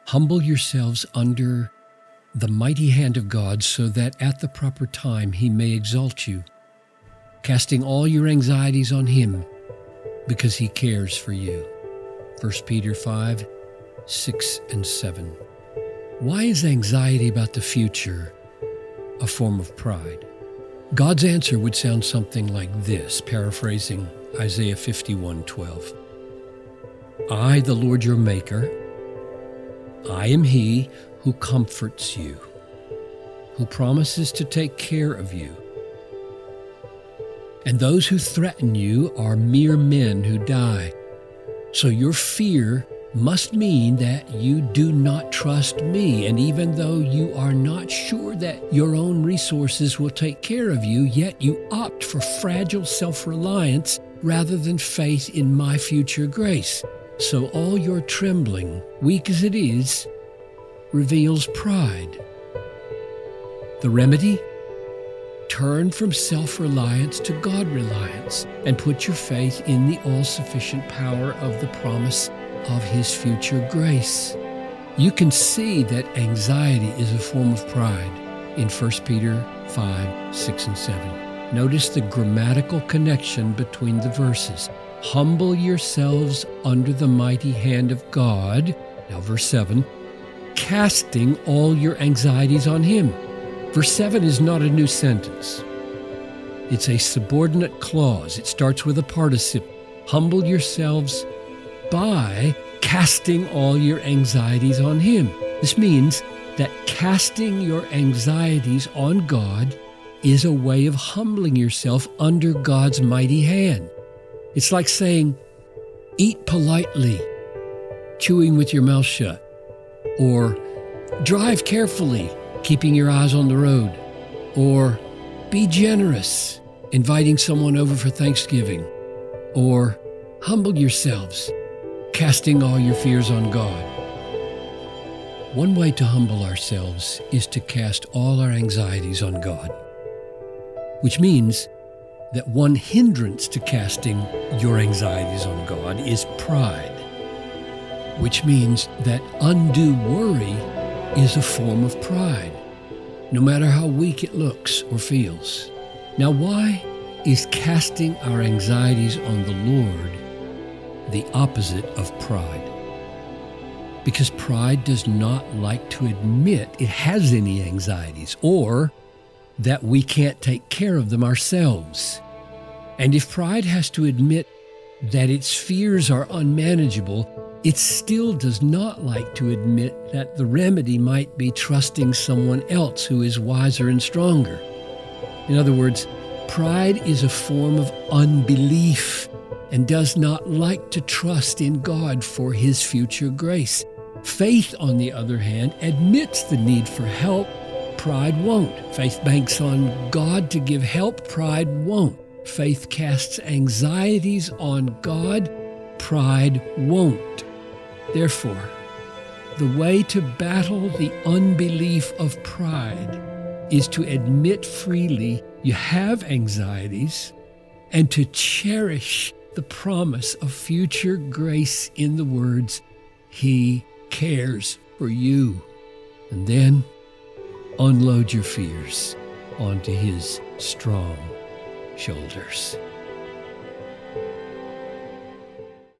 Humble yourselves under the mighty hand of God, so that at the proper time he may exalt you, casting all your anxieties on him, because he cares for you. 1 Peter 5, 6, and 7. Why is anxiety about the future a form of pride? God's answer would sound something like this, paraphrasing Isaiah 51:12. I, the Lord your Maker, I am he who comforts you, who promises to take care of you. And those who threaten you are mere men who die. So your fear must mean that you do not trust me. And even though you are not sure that your own resources will take care of you, yet you opt for fragile self-reliance rather than faith in my future grace. So all your trembling, weak as it is, reveals pride. The remedy? Turn from self-reliance to God-reliance and put your faith in the all-sufficient power of the promise of his future grace. You can see that anxiety is a form of pride in 1 Peter 5, 6, and 7. Notice the grammatical connection between the verses. Humble yourselves under the mighty hand of God. Now verse 7, casting all your anxieties on him. Verse 7 is not a new sentence. It's a subordinate clause. It starts with a participle. Humble yourselves by casting all your anxieties on him. This means that casting your anxieties on God is a way of humbling yourself under God's mighty hand. It's like saying, eat politely, chewing with your mouth shut, or drive carefully, keeping your eyes on the road, or be generous, inviting someone over for Thanksgiving, or humble yourselves, casting all your fears on God. One way to humble ourselves is to cast all our anxieties on God, which means that one hindrance to casting your anxieties on God is pride, which means that undue worry is a form of pride, no matter how weak it looks or feels. Now, why is casting our anxieties on the Lord the opposite of pride? Because pride does not like to admit it has any anxieties or that we can't take care of them ourselves. And if pride has to admit that its fears are unmanageable, it still does not like to admit that the remedy might be trusting someone else who is wiser and stronger. In other words, pride is a form of unbelief and does not like to trust in God for his future grace. Faith, on the other hand, admits the need for help. Pride won't. Faith banks on God to give help. Pride won't. Faith casts anxieties on God. Pride won't. Therefore, the way to battle the unbelief of pride is to admit freely you have anxieties and to cherish the promise of future grace in the words, he cares for you. And then unload your fears onto his strong shoulders.